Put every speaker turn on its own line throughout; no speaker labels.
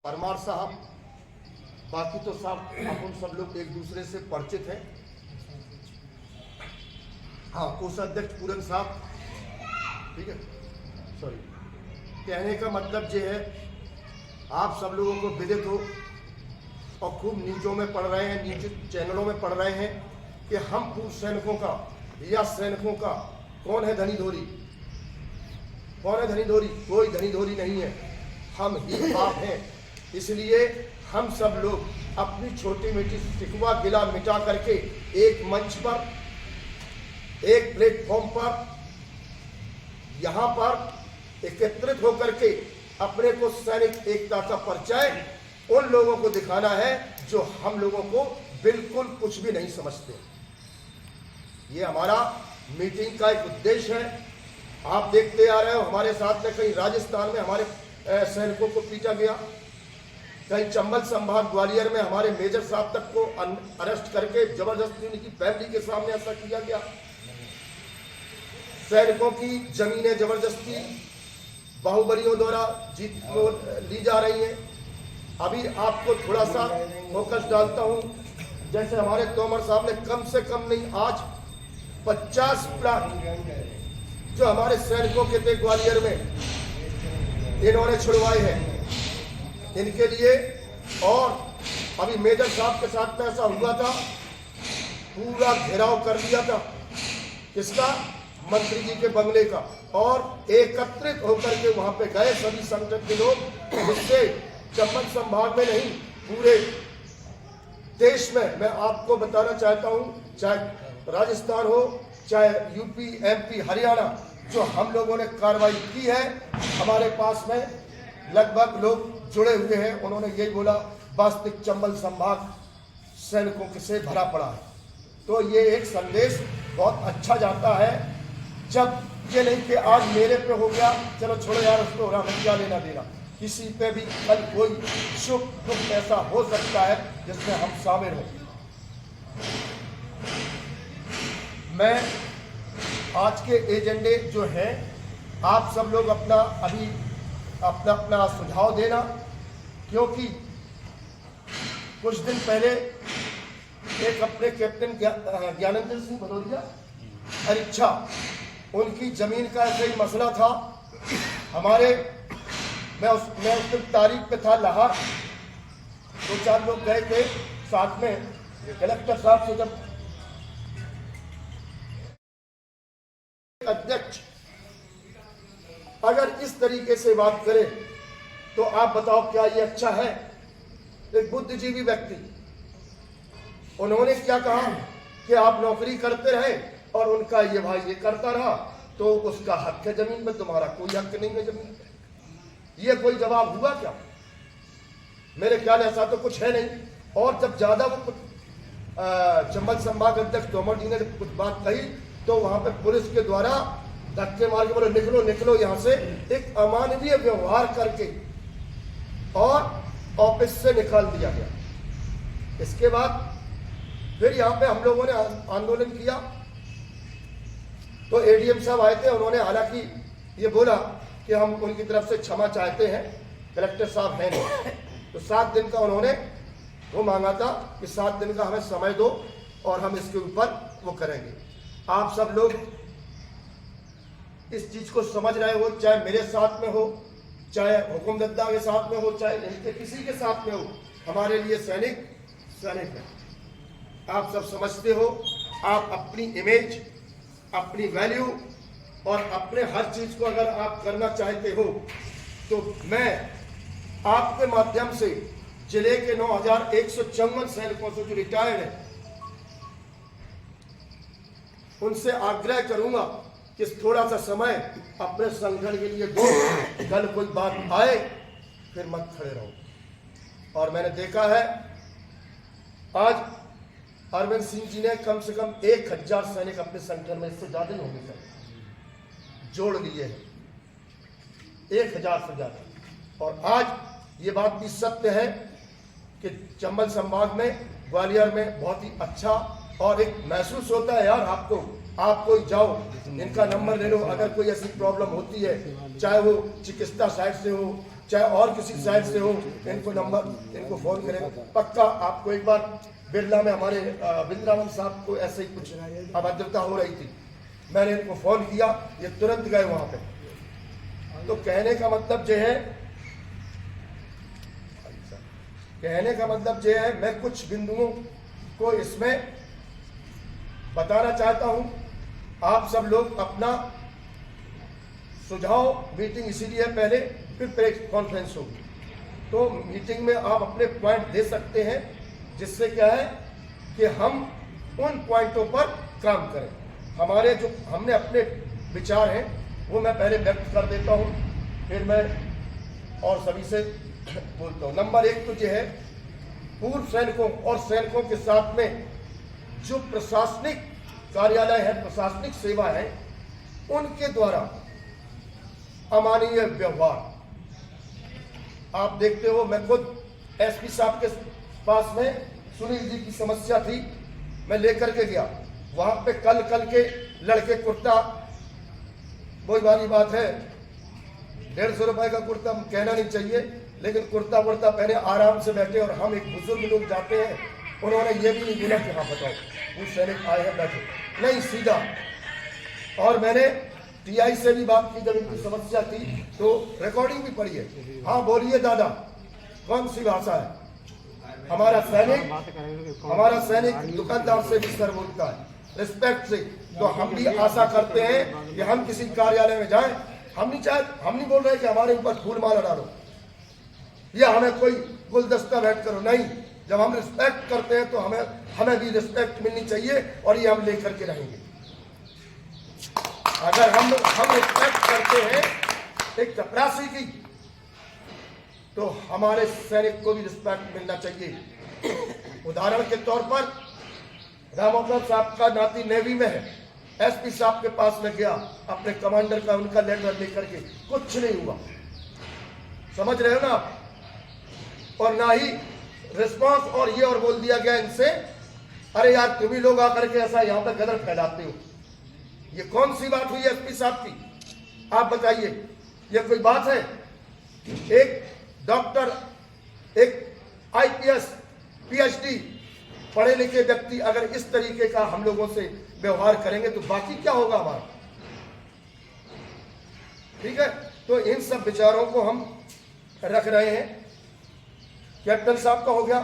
परमार साहब, बाकी तो साहब अपन सब लोग एक दूसरे से परिचित हैं। हाँ, कोषाध्यक्ष पूरन साहब, ठीक है, सॉरी, कहने का मतलब ये है आप सब लोगों को विदित हो और खूब न्यूज़ों में पढ़ रहे हैं, न्यूज चैनलों में पढ़ रहे हैं कि हम पूर्व सैनिकों का या सैनिकों का कौन है धनीधोरी। कौन है धनीधोरी? कोई धनीधोरी नहीं है, हम ही आप हैं। इसलिए हम सब लोग अपनी छोटी मोटी शिकवा गिला मिटा करके एक मंच पर, एक प्लेटफॉर्म पर, यहाँ पर एकत्रित होकर के अपने को सैनिक एकता का परिचय उन लोगों को दिखाना है जो हम लोगों को बिल्कुल कुछ भी नहीं समझते। ये हमारा मीटिंग का एक उद्देश्य है। आप देखते आ रहे हो, हमारे साथ में कहीं राजस्थान में हमारे सैनिकों को पीटा गया, कहीं चंबल संभाग ग्वालियर में हमारे मेजर साहब तक को अरेस्ट करके जबरदस्ती उनकी फैमिली के सामने ऐसा किया गया। सैनिकों की जमीनें जबरदस्ती बाहुबलियों द्वारा जीत ली जा रही हैं। अभी आपको थोड़ा सा फोकस डालता हूं, जैसे हमारे तोमर साहब ने कम से कम नहीं आज 50 प्लाट जो हमारे सैनिकों के थे ग्वालियर में, इन्होंने छुड़वाए हैं इनके लिए। और अभी मेजर साहब के साथ में ऐसा हुआ था, पूरा घेराव कर दिया था किसका? मंत्री जी के बंगले का, और एकत्रित होकर के वहां पे गए सभी संगठन के लोग, जिससे चंबल संभाग में नहीं पूरे देश में मैं आपको बताना चाहता हूं, चाहे राजस्थान हो, चाहे यूपी, एमपी, हरियाणा, जो हम लोगों ने कार्रवाई की है, हमारे पास में लगभग लोग जुड़े हुए हैं। उन्होंने यही बोला वास्तविक चंबल संभाग सैनिकों से भरा पड़ा है। तो ये एक संदेश बहुत अच्छा जाता है, जब ये नहीं कि आज मेरे पे हो गया, चलो छोड़ो यार उसको, हमें क्या लेना देना। किसी पे भी कल कोई सुख दुख ऐसा हो सकता है जिसमें हम शामिल हों। मैं आज के एजेंडे जो है, आप सब लोग अपना अभी अपना सुझाव देना, क्योंकि कुछ दिन पहले एक अपने कैप्टन ज्ञानेंद्र सिंह भदौरिया अरिच्छा, उनकी जमीन का ऐसा ही मसला था। हमारे मैं उस दिन तारीख पे था लाहौर, 2-4 लोग गए थे साथ में कलेक्टर साहब से। जब अध्यक्ष अगर इस तरीके से बात करे तो आप बताओ क्या ये अच्छा है? एक बुद्धिजीवी व्यक्ति, उन्होंने क्या कहा कि आप नौकरी करते रहे और उनका ये भाई ये करता रहा, तो उसका हक है जमीन में, तुम्हारा कोई हक नहीं है जमीन पे। ये कोई जवाब हुआ क्या? मेरे ख्याल ऐसा तो कुछ है नहीं। और जब ज्यादा वो चंबल संभाग अध्यक्ष तोमर जी ने कुछ बात कही, तो वहां पे पुलिस के द्वारा धक्के मार के बोले निकलो निकलो यहां से, एक अमानवीय व्यवहार करके और ऑफिस से निकाल दिया गया। इसके बाद फिर यहाँ पे हम लोगों ने आंदोलन किया, तो एडीएम साहब आए थे। उन्होंने हालांकि ये बोला कि हम उनकी तरफ से क्षमा चाहते हैं, कलेक्टर साहब हैं नहीं, तो 7 दिन का उन्होंने वो मांगा था कि 7 दिन का हमें समय दो और हम इसके ऊपर वो करेंगे। आप सब लोग इस चीज को समझ रहे हो, चाहे मेरे साथ में हो, चाहे हुकुमदद्दा के साथ में हो, चाहे इनके किसी के साथ में हो, हमारे लिए सैनिक सैनिक है। आप सब समझते हो। आप अपनी इमेज, अपनी वैल्यू और अपने हर चीज को अगर आप करना चाहते हो, तो मैं आपके माध्यम से जिले के 9154 सैनिकों से जो रिटायर्ड है, उनसे आग्रह करूंगा कि थोड़ा सा समय अपने संगठन के लिए दो। कल कोई बात आए फिर मत खड़े रहो। और मैंने देखा है आज अरविंद सिंह जी ने कम से कम 1000 सैनिक अपने संगठन में, इससे ज्यादा ही होंगे सर, जोड़ लिए हैं, 1000 से ज्यादा। और आज ये बात भी सत्य है कि चंबल संभाग में, ग्वालियर में बहुत ही अच्छा और एक महसूस होता है यार आपको आप कोई जाओ, इनका नंबर ले लो, अगर कोई ऐसी प्रॉब्लम होती है, चाहे वो चिकित्सा साइड से हो, चाहे और किसी साइड से हो, इनको फोन करें। पक्का आपको एक बार बिरला में हमारे वृंदावन साहब को ऐसे ही कुछ अभद्रता हो रही थी, मैंने इनको फोन किया, ये तुरंत गए वहां पे। तो कहने का मतलब जो है मैं कुछ बिंदुओं को इसमें बताना चाहता हूं। आप सब लोग अपना सुझाव, मीटिंग इसीलिए पहले फिर प्रेस कॉन्फ्रेंस होगी, तो मीटिंग में आप अपने पॉइंट दे सकते हैं, जिससे क्या है कि हम उन पॉइंटों पर काम करें। हमारे जो हमने अपने विचार हैं वो मैं पहले व्यक्त कर देता हूं, फिर मैं और सभी से बोलता हूं। नंबर 1 तो यह है, पूर्व सैनिकों और सैनिकों के साथ में जो प्रशासनिक कार्यालय है, प्रशासनिक सेवा है, उनके द्वारा अमानवीय व्यवहार आप देखते हो। मैं खुद एसपी साहब के पास में सुनील जी की समस्या थी, मैं लेकर के गया वहां पे। कल के लड़के कुर्ता, वही वाली बात है, 150 रुपए का कुर्ता कहना नहीं चाहिए, लेकिन कुर्ता वुर्ता पहने आराम से बैठे, और हम एक बुजुर्ग लोग जाते हैं, उन्होंने ये भी नहीं बोला कि हाँ बताओ वो सैनिक आए हैं बैठे, नहीं, सीधा। और मैंने टीआई से भी बात की जब इनकी समस्या थी, तो रिकॉर्डिंग भी पड़ी है। हाँ बोलिए दादा, कौन सी भाषा है? हमारा सैनिक दुकानदार से भी सर बोलता है, रिस्पेक्ट से। तो हम भी आशा करते हैं कि हम किसी कार्यालय में जाएं, हम नहीं बोल रहे कि हमारे ऊपर फूल माला डालो या हमें कोई गुलदस्ता भेंट करो, नहीं। जब हम रिस्पेक्ट करते हैं तो हमें भी रिस्पेक्ट मिलनी चाहिए, और ये हम लेकर के रहेंगे। अगर हम रिस्पेक्ट करते हैं एक चपरासी की, तो हमारे सैनिक को भी रिस्पेक्ट मिलना चाहिए। उदाहरण के तौर पर रामोकर साहब का नाती नेवी में है, एसपी साहब के पास में गया अपने कमांडर का, उनका लेटर लेकर के, कुछ नहीं हुआ। समझ रहे हो ना आप? और ना ही रिस्पांस, और बोल दिया गया इनसे, अरे यार तुम ही लोग आकर के ऐसा यहाँ पे गदर फैलाते हो। ये कौन सी बात हुई एसपी साहब की? आप बताइए, ये कोई बात है? एक डॉक्टर, एक आईपीएस, पीएचडी पढ़े लिखे व्यक्ति अगर इस तरीके का हम लोगों से व्यवहार करेंगे तो बाकी क्या होगा हमारा? ठीक है, तो इन सब विचारों को हम रख रहे हैं। कैप्टन साहब का हो गया।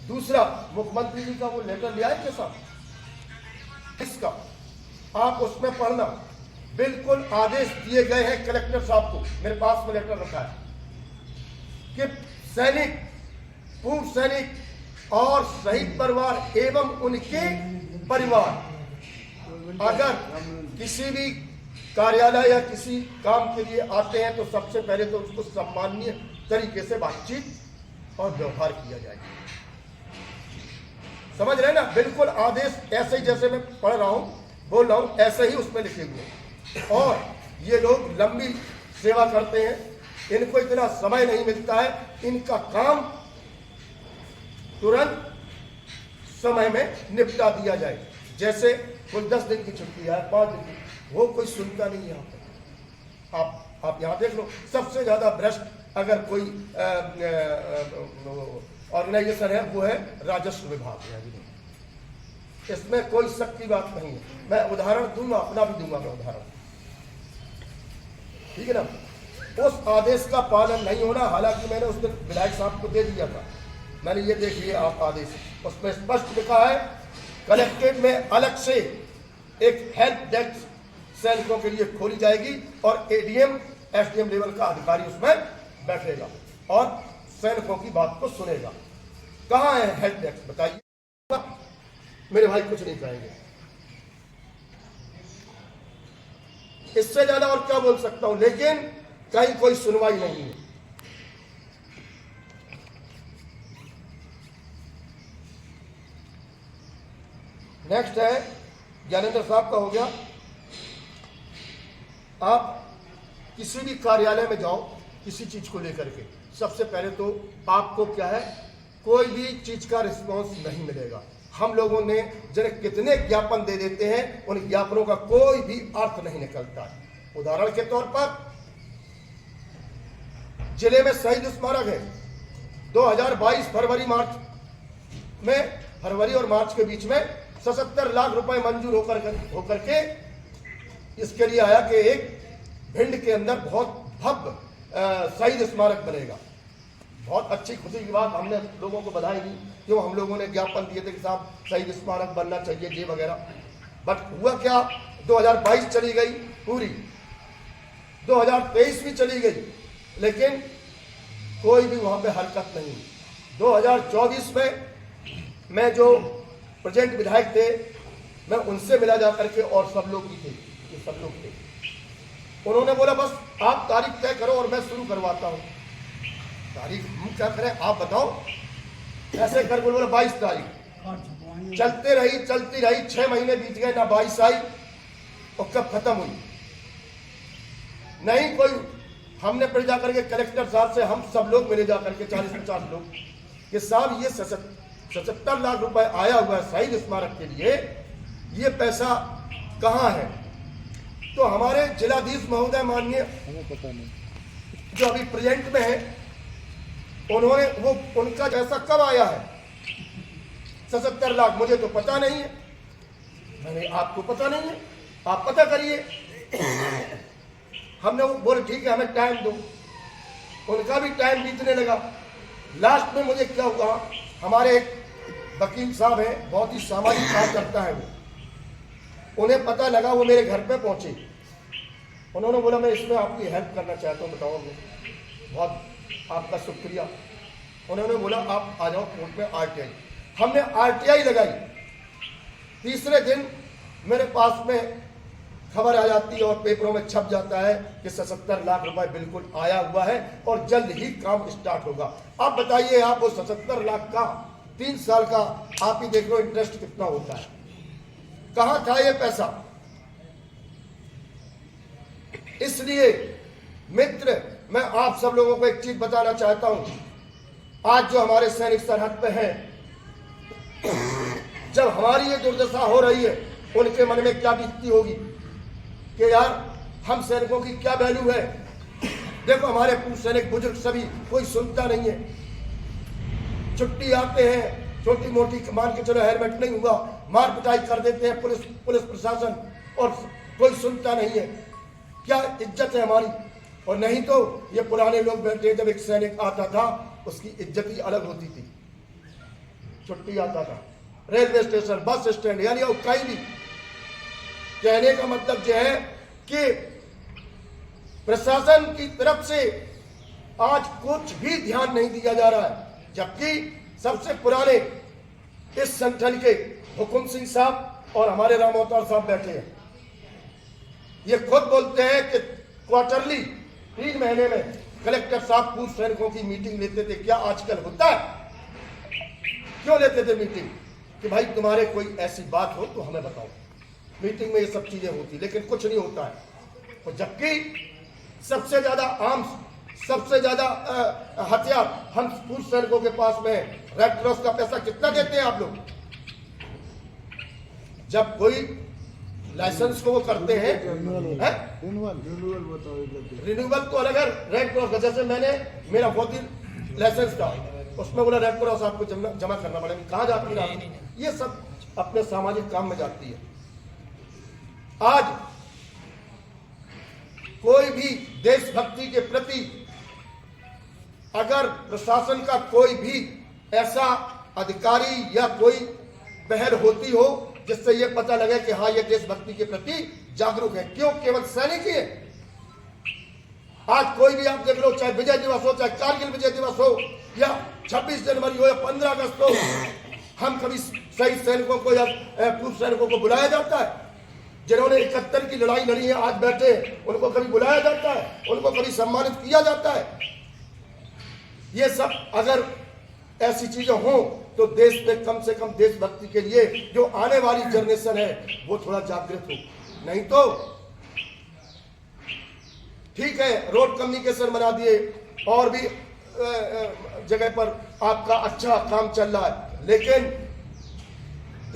दूसरा, मुख्यमंत्री जी का वो लेटर लिया है कैसा, इसका आप उसमें पढ़ना, बिल्कुल आदेश दिए गए हैं कलेक्टर साहब को, मेरे पास में लेटर रखा है कि सैनिक, पूर्व सैनिक और शहीद परिवार एवं उनके परिवार अगर किसी भी कार्यालय या किसी काम के लिए आते हैं तो सबसे पहले तो उसको सम्माननीय तरीके से बातचीत और व्यवहार किया जाए। समझ रहे ना? बिल्कुल आदेश ऐसे ही जैसे मैं पढ़ रहा हूं, बोल रहा हूं, ऐसे ही उसमें लिखे हुए। और ये लोग लंबी सेवा करते हैं, इनको इतना समय नहीं मिलता है, इनका काम तुरंत समय में निपटा दिया जाए। जैसे कोई 10 दिन की छुट्टी है, 5 दिन की, वो कोई सुनता नहीं यहाँ पे। आप यहाँ देख लो, सबसे ज्यादा भ्रष्ट अगर कोई ऑर्गेनाइजेशन है वो है राजस्व विभाग है। इसमें कोई शक की बात नहीं है। मैं उदाहरण दूंगा, अपना भी दूंगा मैं उदाहरण, ठीक है ना। उस आदेश का पालन नहीं होना, हालांकि मैंने उस दिन विधायक साहब को दे दिया था, मैंने ये देख लिया आप आदेश, उसमें स्पष्ट लिखा है कलेक्ट्रेट में अलग से एक हेल्प डेस्क सैनिकों के लिए खोली जाएगी और एडीएम एसडीएम लेवल का अधिकारी उसमें बैठेगा और सैनिकों की बात को सुनेगा। कहाँ है हेल्प डेस्क बताइए? मेरे भाई कुछ नहीं कहेंगे। इससे ज्यादा और क्या बोल सकता हूं, लेकिन कहीं कोई सुनवाई नहीं है। नेक्स्ट है ज्ञानेंद्र साहब का हो गया। आप किसी भी कार्यालय में जाओ किसी चीज को लेकर के, सबसे पहले तो आपको क्या है, कोई भी चीज का रिस्पांस नहीं मिलेगा। हम लोगों ने जिन्हें कितने ज्ञापन दे देते हैं, उन ज्ञापनों का कोई भी अर्थ नहीं निकलता है। उदाहरण के तौर पर जिले में शहीद स्मारक है। 2022 फरवरी और मार्च के बीच में 77 लाख रुपए मंजूर होकर के इसके लिए आया कि एक भिंड के अंदर बहुत भव्य शहीद स्मारक बनेगा। बहुत अच्छी खुशी की बात, हमने लोगों को बधाई दी, क्यों हम लोगों ने ज्ञापन दिए थे कि साहब शहीद स्मारक बनना चाहिए ये वगैरह। बट हुआ क्या, 2022 चली गई पूरी, 2023 भी चली गई, लेकिन कोई भी वहां पे हरकत नहीं। 2024 में मैं जो प्रेजेंट विधायक थे, मैं उनसे मिला जा करके, और सब लोग भी थे, ये सब लोग थे। उन्होंने बोला बस आप तारीख तय करो और मैं शुरू करवाता हूं। तारीख हम क्या करें, आप बताओ। ऐसे कर बोला 22 तारीख चलती रही 6 महीने बीत गए, ना 22 आई, और कब खत्म हुई नहीं कोई। हमने फिर जाकर के कलेक्टर साहब से हम सब लोग मिले जाकर के 40-50 लोग कि साहब ये 77 लाख रुपए आया हुआ है शहीद स्मारक के लिए, ये पैसा कहाँ है। तो हमारे जिलाधीश महोदय माननीय जो अभी प्रेजेंट में है, उन्होंने उनका पैसा कब आया है 77 लाख, मुझे तो पता नहीं है। मैंने आपको पता नहीं है, आप पता करिए। हमने वो बोले ठीक है हमें टाइम दो, उनका भी टाइम बीतने लगा। लास्ट में मुझे क्या हुआ, हमारे एक वकील साहब हैं, बहुत ही सामाजिक काम करता है वो, उन्हें पता लगा, वो मेरे घर पे पहुंचे। उन्होंने बोला मैं इसमें आपकी हेल्प करना चाहता हूँ, बताओगे। बहुत आपका शुक्रिया। उन्होंने बोला आप आ जाओ कोर्ट में RTI। हमने RTI लगाई, तीसरे दिन मेरे पास में खबर आ जाती है और पेपरों में छप जाता है कि 77 लाख रुपए बिल्कुल आया हुआ है और जल्द ही काम स्टार्ट होगा। अब बताइए आप, वो 77 लाख का 3 साल का आप ही देख लो इंटरेस्ट कितना होता है, कहां था ये पैसा। इसलिए मित्र, मैं आप सब लोगों को एक चीज बताना चाहता हूं। आज जो हमारे सैनिक सरहद पे हैं, जब हमारी ये दुर्दशा हो रही है, उनके मन में क्या बीतती होगी कि यार हम सैनिकों की क्या वैल्यू है। देखो हमारे पूर्व सैनिक बुजुर्ग सभी, कोई सुनता नहीं है। छुट्टी आते हैं, छोटी मोटी मान के चलो हेलमेट नहीं हुआ, मार पिटाई कर देते हैं पुलिस प्रशासन, और कोई सुनता नहीं है। क्या इज्जत है हमारी। और नहीं तो ये पुराने लोग बैठे, जब एक सैनिक आता था उसकी इज्जत ही अलग होती थी। छुट्टी आता था, रेलवे स्टेशन, बस स्टैंड, यानी कहीं भी। कहने का मतलब यह है कि प्रशासन की तरफ से आज कुछ भी ध्यान नहीं दिया जा रहा है, जबकि सबसे पुराने इस संगठन के हुकुम सिंह साहब और हमारे राम अवतार साहब बैठे हैं। ये खुद बोलते हैं कि क्वार्टरली 3 महीने में कलेक्टर साहब पूर्व सैनिकों की मीटिंग लेते थे। क्या आजकल होता है? क्यों लेते थे मीटिंग कि भाई तुम्हारे कोई ऐसी बात हो तो हमें बताओ। मीटिंग में ये सब चीजें होती, लेकिन कुछ नहीं होता है। और जबकि सबसे ज्यादा हथियार हम पूर्व सैनिकों के पास में है। रेड क्रॉस का पैसा कितना देते हैं आप लोग? जब कोई लाइसेंस को वो करते हैं, रिन्यूअल तो अलग है, रेड क्रॉस का। जैसे मेरा फौजी लाइसेंस था, उसमें बोला रेड क्रॉस आपको जमा करना पड़ेगा। कहाँ जाती है? ये सब अपने सामाजिक काम में जाती है। आज कोई भी देशभक्ति के प्रति अगर प्रशासन का कोई भी ऐसा अधिकारी या कोई पहल होती हो जिससे ये पता लगे कि हाँ ये देशभक्ति के प्रति जागरूक है, क्यों केवल सैनिक ही है। आज कोई भी आप देख लो, चाहे विजय दिवस हो, चाहे कारगिल विजय दिवस हो, या 26 जनवरी हो, या 15 अगस्त हो, हम कभी शहीद सैनिकों को या पूर्व सैनिकों को बुलाया जाता है? जिन्होंने 71 की लड़ाई लड़ी है, आज बैठे, उनको कभी बुलाया जाता है? उनको कभी सम्मानित किया जाता है? ये सब अगर ऐसी चीजें हों तो देश में कम से कम देशभक्ति के लिए जो आने वाली जनरेशन है वो थोड़ा जागृत हो। नहीं तो ठीक है, रोड कम्युनिकेशन बना दिए और भी जगह पर आपका अच्छा काम चल रहा है, लेकिन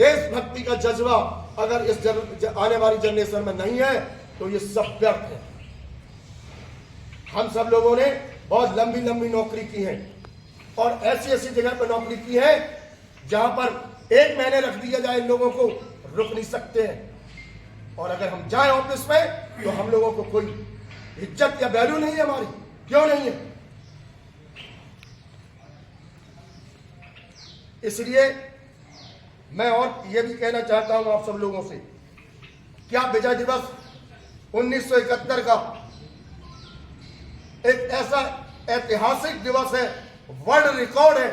देशभक्ति का जज्बा अगर इस आने वाली जनरेशन में नहीं है तो ये सब व्यर्थ है। हम सब लोगों ने बहुत लंबी लंबी नौकरी की है और ऐसी ऐसी जगह पर नौकरी की है जहां पर 1 महीने रख दिया जाए इन लोगों को रुक नहीं सकते हैं। और अगर हम जाएं ऑफिस में तो हम लोगों को कोई इज्जत या वैल्यू नहीं है हमारी। क्यों नहीं है? इसलिए मैं और ये भी कहना चाहता हूं आप सब लोगों से, क्या विजय दिवस 1971 का एक ऐसा ऐतिहासिक दिवस है, वर्ल्ड रिकॉर्ड है,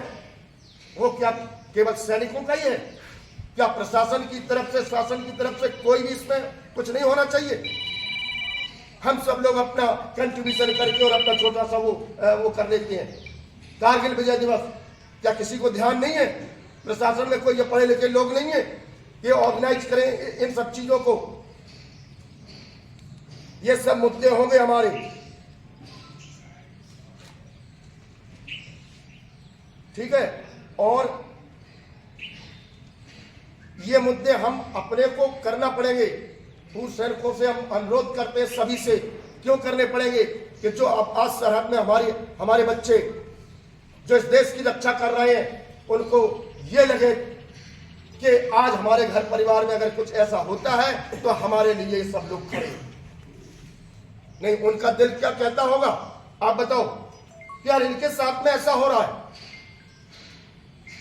वो क्या केवल सैनिकों का ही है? क्या प्रशासन की तरफ से, शासन की तरफ से कोई भी इसमें कुछ नहीं होना चाहिए? हम सब लोग अपना कंट्रीब्यूशन करके और अपना छोटा सा वो कर लेते हैं। कारगिल विजय दिवस, क्या किसी को ध्यान नहीं है? प्रशासन में कोई ये पढ़े लिखे लोग नहीं है ये ऑर्गेनाइज करें इन सब चीजों को? ये सब मुद्दे होंगे हमारे। ठीक है, और ये मुद्दे हम अपने को करना पड़ेंगे। पूर्व सैनिकों से हम अनुरोध करते हैं, सभी से क्यों करने पड़ेंगे कि जो अब आज सरहद में हमारे बच्चे जो इस देश की रक्षा कर रहे हैं, उनको ये लगे कि आज हमारे घर परिवार में अगर कुछ ऐसा होता है तो हमारे लिए सब लोग खड़े। नहीं, उनका दिल क्या कहता होगा? आप बताओ, यार इनके साथ में ऐसा हो रहा है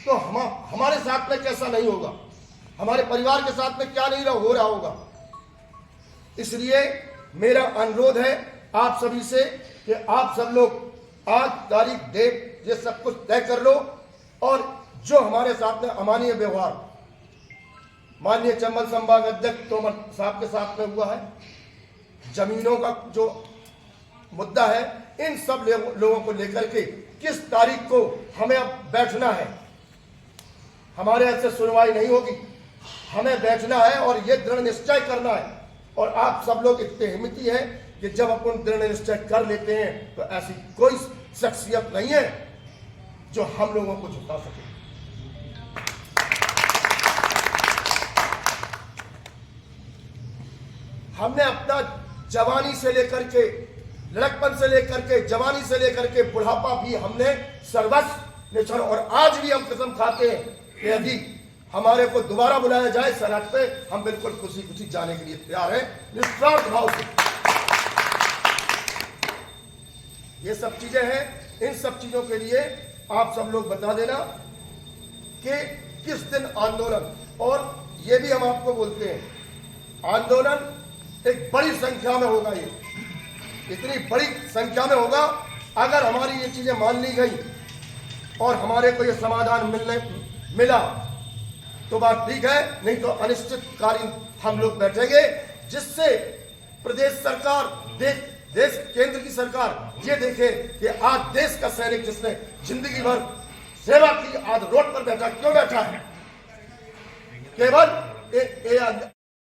तो हमारे साथ में कैसा नहीं होगा? हमारे परिवार के साथ में क्या नहीं हो रहा होगा? इसलिए मेरा अनुरोध है आप सभी से कि आप सब लोग आज तारीख डेट ये सब कुछ तय कर लो, और जो हमारे साथ में अमानवीय व्यवहार माननीय चंबल संभाग अध्यक्ष तोमर साहब के साथ में हुआ है, जमीनों का जो मुद्दा है, इन सब लोगों को लेकर के किस तारीख को हमें अब बैठना है। हमारे ऐसे सुनवाई नहीं होगी, हमें बैठना है और ये दृढ़ निश्चय करना है। और आप सब लोग इतने हिम्मती हैं कि जब अपन दृढ़ निश्चय कर लेते हैं तो ऐसी कोई शख्सियत नहीं है जो हम लोगों को झुका सके। हमने अपना जवानी से लेकर के, लड़कपन से लेकर के, जवानी से लेकर के बुढ़ापा भी हमने सर्वस्व निछावर, और आज भी हम कसम खाते हैं कि यदि हमारे को दोबारा बुलाया जाए सरहद पे, हम बिल्कुल खुशी खुशी जाने के लिए तैयार हैं, निस्वार्थ भाव से। ये सब चीजें हैं, इन सब चीजों के लिए आप सब लोग बता देना कि किस दिन आंदोलन, और ये भी हम आपको बोलते हैं आंदोलन एक बड़ी संख्या में होगा। ये इतनी बड़ी संख्या में होगा अगर हमारी ये चीजें मान ली गई और हमारे को ये समाधान मिला तो बात ठीक है, नहीं तो अनिश्चितकालीन हम लोग बैठेंगे, जिससे प्रदेश सरकार, देश केंद्र की सरकार ये देखे कि आज देश का सैनिक जिसने जिंदगी भर सेवा की आज रोड पर बैठा, क्यों बैठा है? केवल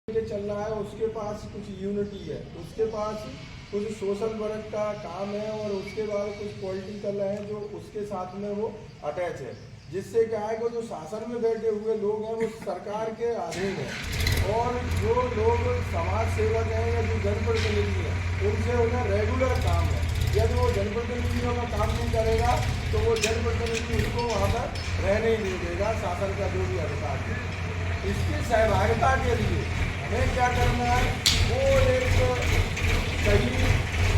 चल रहा है, उसके पास कुछ यूनिटी है, उसके पास कुछ सोशल वर्क का काम है, और उसके बाद कुछ पॉलिटिकल है जो उसके साथ में वो अटैच है, जिससे क्या है कि जो शासन में बैठे हुए लोग हैं वो सरकार के अधीन है, और जो लोग समाज सेवक हैं या जो जनप्रतिनिधि हैं उनसे उन्हें रेगुलर काम है। यदि वो जनप्रतिनिधियों का काम नहीं करेगा तो वो जनप्रतिनिधि उसको वहाँ पर रहने ही नहीं देगा, शासन का जो भी अधिकार है। इसकी सहभागिता के लिए हमें क्या करना है, वो एक सही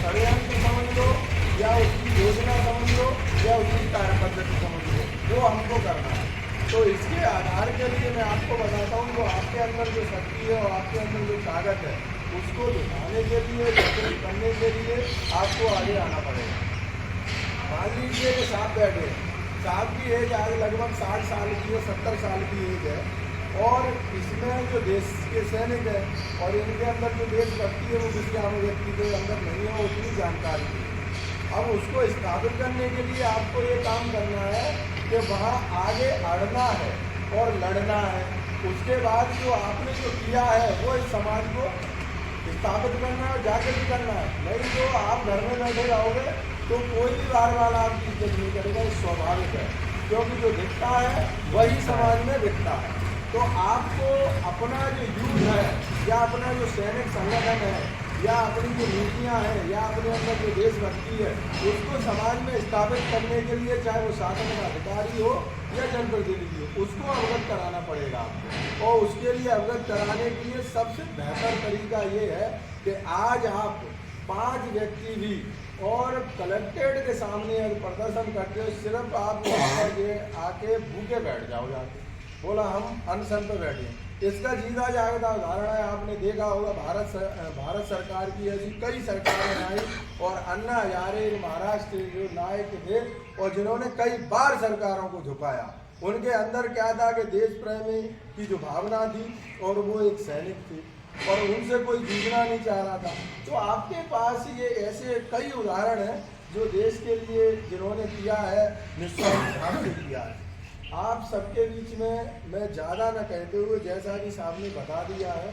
षड्यंत्र समझ लो या उसकी योजना समझ लो या उसकी कार्य पद्धति समझ लो, वो हमको करना है। तो इसके आधार के लिए मैं आपको बताता हूँ, जो आपके अंदर जो शक्ति है और आपके अंदर जो ताकत है उसको दिखाने के लिए, जागृत करने के लिए आपको आगे आना पड़ेगा। मान लीजिए कि साहब बैठे, साहब की एज आज लगभग 60 साल की है, 70 साल की एज है, और इसमें जो देश के सैनिक है और इनके अंदर जो देशभक्ति है वो किसी आम व्यक्ति के अंदर नहीं है, उतनी जानकारी है। अब उसको स्थापित करने के लिए आपको ये काम करना है कि वहाँ आगे अड़ना है और लड़ना है। उसके बाद जो आपने जो किया है वो इस समाज को स्थापित करना है और जागृत करना है। नहीं तो आप घर में बैठे रहोगे तो कोई भी बार बार आपकी इज्जत नहीं करेगा, ये स्वाभाविक है, क्योंकि जो दिखता है वही समाज में दिखता है। तो आपको अपना जो यूथ है या अपना जो सैनिक संगठन है या अपनी जो नीतियाँ हैं या अपने अंदर जो देशभक्ति है उसको समाज में स्थापित करने के लिए, चाहे वो शासन का अधिकारी हो या जनप्रतिनिधि हो, उसको अवगत कराना पड़ेगा आपको। और उसके लिए अवगत कराने के लिए सबसे बेहतर तरीका ये है कि आज आप 5 व्यक्ति भी और कलेक्ट्रेट के सामने अगर प्रदर्शन करते हो, सिर्फ आप वहाँ पर आके भूखे बैठ जाओ, जाके बोला हम अनशन पर बैठे। इसका जीता जागता उदाहरण है, आपने देखा होगा भारत सरकार की ऐसी कई सरकारें आई और अन्ना हजारे महाराष्ट्र जो नायक थे और जिन्होंने कई बार सरकारों को झुकाया। उनके अंदर क्या था कि देश प्रेमी की जो भावना थी और वो एक सैनिक थे और उनसे कोई जूझना नहीं चाह रहा था। तो आपके पास ये ऐसे कई उदाहरण हैं जो देश के लिए जिन्होंने किया है, निस्वार्थ भाव से किया है। आप सबके बीच में मैं ज़्यादा न कहते हुए, जैसा कि साहब ने बता दिया है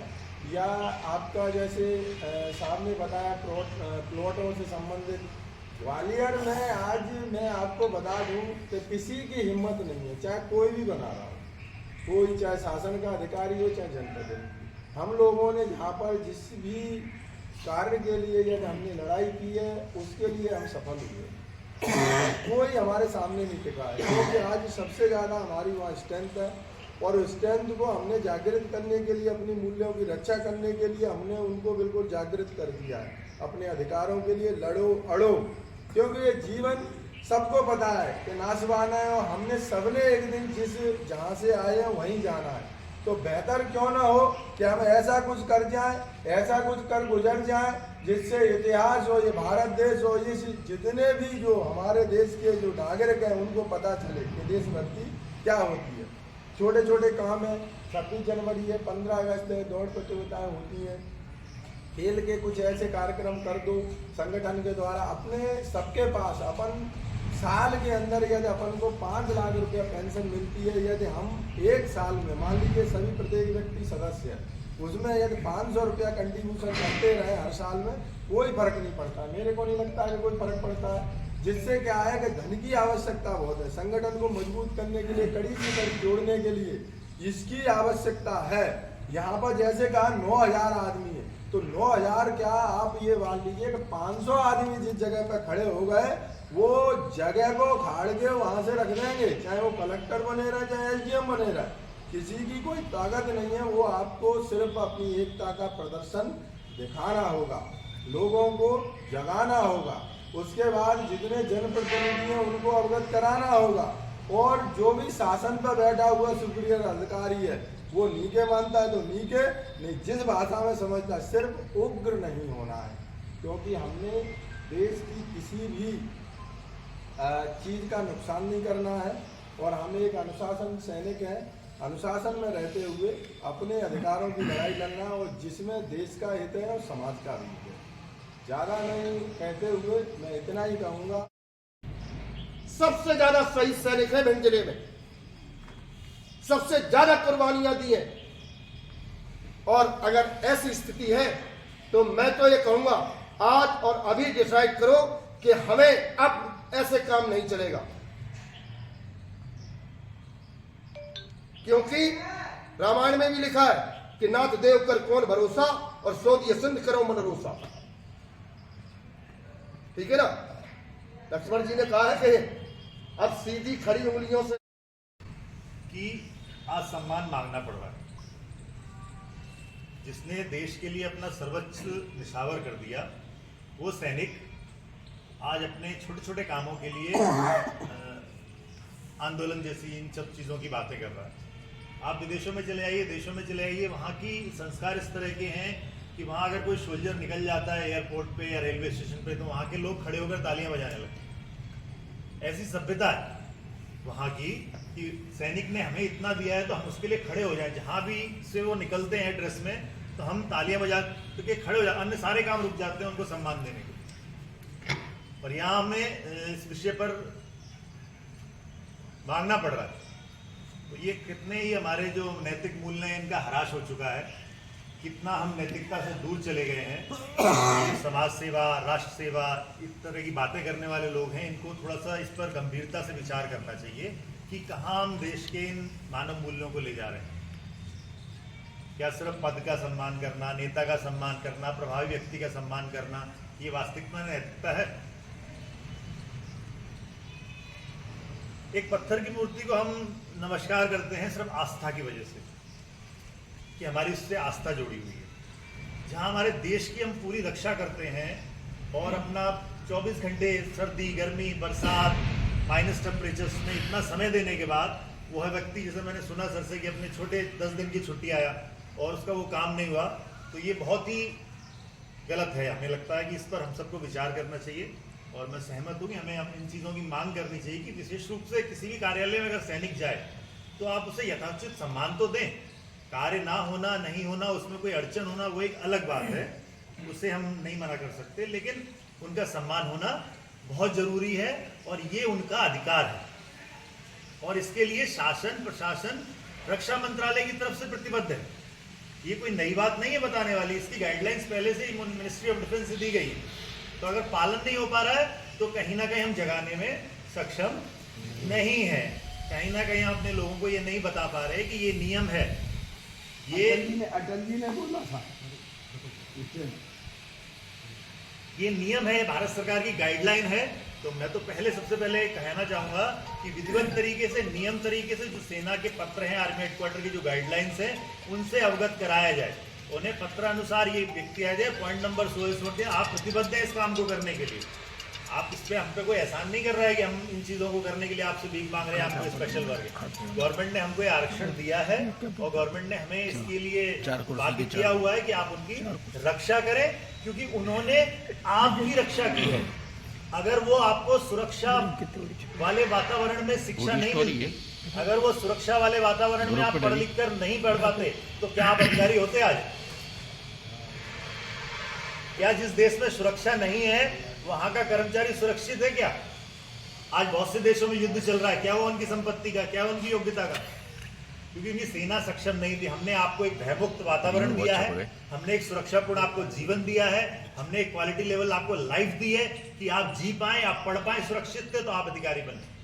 या आपका जैसे साहब ने बताया प्लॉटों से संबंधित, ग्वालियर में आज मैं आपको बता दूं कि किसी की हिम्मत नहीं है, चाहे कोई भी बना रहा हो, कोई चाहे शासन का अधिकारी हो चाहे जनप्रतिनिधि। हम लोगों ने जहाँ पर जिस भी कार्य के लिए यदि हमने लड़ाई की है उसके लिए हम सफल हुए, कोई हमारे सामने नहीं टिका है, क्योंकि आज सबसे ज़्यादा हमारी वहाँ स्ट्रेंथ है और स्ट्रेंथ को हमने जागृत करने के लिए, अपनी मूल्यों की रक्षा करने के लिए हमने उनको बिल्कुल जागृत कर दिया है। अपने अधिकारों के लिए लड़ो अड़ो, क्योंकि ये जीवन सबको पता है कि नाशवान है और हमने सबने एक दिन जहाँ से आए हैं वहीं जाना है। तो बेहतर क्यों ना हो कि हम ऐसा कुछ कर जाएं, ऐसा कुछ कर गुजर जाएं जिससे इतिहास हो, ये भारत देश हो, ये जितने भी जो हमारे देश के जो नागरिक हैं उनको पता चले कि देशभक्ति क्या होती है। छोटे छोटे काम है, 26 जनवरी है, 15 अगस्त है, दौड़ प्रतियोगिताएँ होती हैं, खेल के कुछ ऐसे कार्यक्रम कर दो संगठन के द्वारा। अपने सबके पास अपन साल के अंदर यदि अपन को 5 लाख रुपया पेंशन मिलती है, यदि हम एक साल में मान लीजिए सभी प्रत्येक व्यक्ति सदस्य है, उसमें यदि 500 रुपया कंट्रीब्यूशन करते रहे हर साल में, कोई फर्क नहीं पड़ता। मेरे को नहीं लगता है कोई फर्क पड़ता है। जिससे क्या है कि धन की आवश्यकता बहुत है, संगठन को मजबूत करने के लिए, कड़ी से कड़ी जोड़ने के लिए इसकी आवश्यकता है। यहाँ पर जैसे कहा 9000 आदमी है, तो 9000 क्या आप ये मान लीजिए कि 500 आदमी जिस जगह पर खड़े हो गए वो जगह को खाड़ के वहाँ से रख देंगे, चाहे वो कलेक्टर बने रहे चाहे SDM बने रहे, किसी की कोई ताकत नहीं है। वो आपको सिर्फ अपनी एकता का प्रदर्शन दिखाना होगा, लोगों को जगाना होगा, उसके बाद जितने जनप्रतिनिधि हैं उनको अवगत कराना होगा और जो भी शासन पर बैठा हुआ सुपीरियर अधिकारी है वो नीके मानता है तो नीके, नहीं जिस भाषा में समझता है, सिर्फ उग्र नहीं होना है। क्योंकि हमने देश की किसी भी चीज़ का नुकसान नहीं करना है और हम एक अनुशासन सैनिक हैं। अनुशासन में रहते हुए अपने अधिकारों की लड़ाई लड़ना और जिसमें देश का हित है और समाज का भी हित है। ज़्यादा नहीं कहते हुए मैं इतना ही कहूँगा,
सबसे ज्यादा शहीद सैनिक है भिंड जिले में, सबसे ज्यादा कुर्बानियां दी है। और अगर ऐसी स्थिति है तो मैं तो ये कहूंगा आज और अभी डिसाइड करो कि हमें अब ऐसे काम नहीं चलेगा, क्योंकि रामायण में भी लिखा है कि नाथ देव कर कौन भरोसा और सोदिय सिंध करो मन रोसा। ठीक है ना, लक्ष्मण जी ने कहा है कि अब सीधी खड़ी उंगलियों से
कि आज सम्मान मांगना पड़ रहा है। जिसने देश के लिए अपना सर्वोच्च निछावर कर दिया वो सैनिक आज अपने छोटे छोटे कामों के लिए आंदोलन जैसी इन सब चीज़ों की बातें कर रहा है। आप विदेशों में चले आइए, देशों में चले आइए, वहाँ की संस्कार इस तरह के हैं कि वहाँ अगर कोई सोल्जर निकल जाता है एयरपोर्ट पे या रेलवे स्टेशन पे तो वहाँ के लोग खड़े होकर तालियां बजाने लगते हैं। ऐसी सभ्यता है वहाँ की कि सैनिक ने हमें इतना दिया है तो हम उसके लिए खड़े हो जाएं। जहाँ भी से वो निकलते हैं ड्रेस में तो हम तालियां बजा के खड़े हो जाते, अन्य सारे काम रुक जाते हैं उनको सम्मान देने के। और यहाँ हमें इस विषय पर मांगना पड़ रहा है। तो ये कितने ही हमारे जो नैतिक मूल्य हैं इनका ह्रास हो चुका है, कितना हम नैतिकता से दूर चले गए हैं। समाज सेवा, राष्ट्र सेवा, इस तरह की बातें करने वाले लोग हैं, इनको थोड़ा सा इस पर गंभीरता से विचार करना चाहिए कि कहाँ हम देश के इन मानव मूल्यों को ले जा रहे हैं। क्या सिर्फ पद का सम्मान करना, नेता का सम्मान करना, प्रभावी व्यक्ति का सम्मान करना ये वास्तविकता नैतिकता है? एक पत्थर की मूर्ति को हम नमस्कार करते हैं सिर्फ आस्था की वजह से, कि हमारी उससे आस्था जुड़ी हुई है। जहां हमारे देश की हम पूरी रक्षा करते हैं और अपना 24 घंटे सर्दी, गर्मी, बरसात, माइनस टेम्परेचर्स में इतना समय देने के बाद वह व्यक्ति, जैसे मैंने सुना सर से कि अपने छोटे 10 दिन की छुट्टी आया और उसका वो काम नहीं हुआ, तो ये बहुत ही गलत है। हमें लगता है कि इस पर हम सबको विचार करना चाहिए और मैं सहमत हूँ कि हमें इन चीज़ों की मांग करनी चाहिए कि विशेष रूप से किसी भी कार्यालय में अगर सैनिक जाए तो आप उसे यथाचित सम्मान तो दें। कार्य ना होना, नहीं होना, उसमें कोई अड़चन होना वो एक अलग बात है, उसे हम नहीं मना कर सकते, लेकिन उनका सम्मान होना बहुत जरूरी है और ये उनका अधिकार है। और इसके लिए शासन, प्रशासन, रक्षा मंत्रालय की तरफ से प्रतिबद्ध है। ये कोई नई बात नहीं है बताने वाली, इसकी गाइडलाइंस पहले से ही मिनिस्ट्री ऑफ डिफेंस से दी गई है। तो अगर पालन नहीं हो पा रहा है तो कहीं ना कहीं हम जगाने में सक्षम नहीं है, कहीं ना कहीं हम अपने लोगों को ये नहीं बता पा रहे कि ये नियम है। ये
अटल जी ने बोला था,
ये नियम है, भारत सरकार की गाइडलाइन है। तो मैं तो पहले सबसे पहले कहना चाहूंगा कि विधिवत तरीके से, नियम तरीके से जो सेना के पत्र हैं, आर्मी हेडक्वार्टर की जो गाइडलाइंस है उनसे अवगत कराया जाए। उन्हें पत्र अनुसार ये व्यक्ति आ जाए, पॉइंट नंबर 16 आप प्रतिबद्ध हैं इस काम को करने के लिए। आप इस पे हम पे कोई एहसान नहीं कर रहा है कि हम इन चीज़ों को करने के लिए आपसे भीख मांग रहे हैं, आपको स्पेशल वर्ग है। गवर्नमेंट ने हमको ये आरक्षण दिया है और गवर्नमेंट ने हमें इसके लिए बाध्य किया हुआ है कि आप उनकी रक्षा करें, क्योंकि उन्होंने आपकी रक्षा की है। अगर वो आपको सुरक्षा वाले वातावरण में शिक्षा नहीं मिलती, अगर वो सुरक्षा वाले वातावरण में आप पढ़ लिख कर नहीं पढ़ पाते, तो क्या आप अधिकारी होते आज? क्या जिस देश में सुरक्षा नहीं है वहां का कर्मचारी सुरक्षित है क्या? आज बहुत से देशों में युद्ध चल रहा है, क्या वो उनकी संपत्ति का, क्या उनकी योग्यता का? क्योंकि उनकी सेना सक्षम नहीं थी। हमने आपको एक भयमुक्त वातावरण दिया है, हमने एक सुरक्षापूर्ण आपको जीवन दिया है, हमने एक क्वालिटी लेवल आपको लाइफ दी है कि आप जी पाएं, आप पढ़ पाएं सुरक्षित थे, तो आप अधिकारी बने।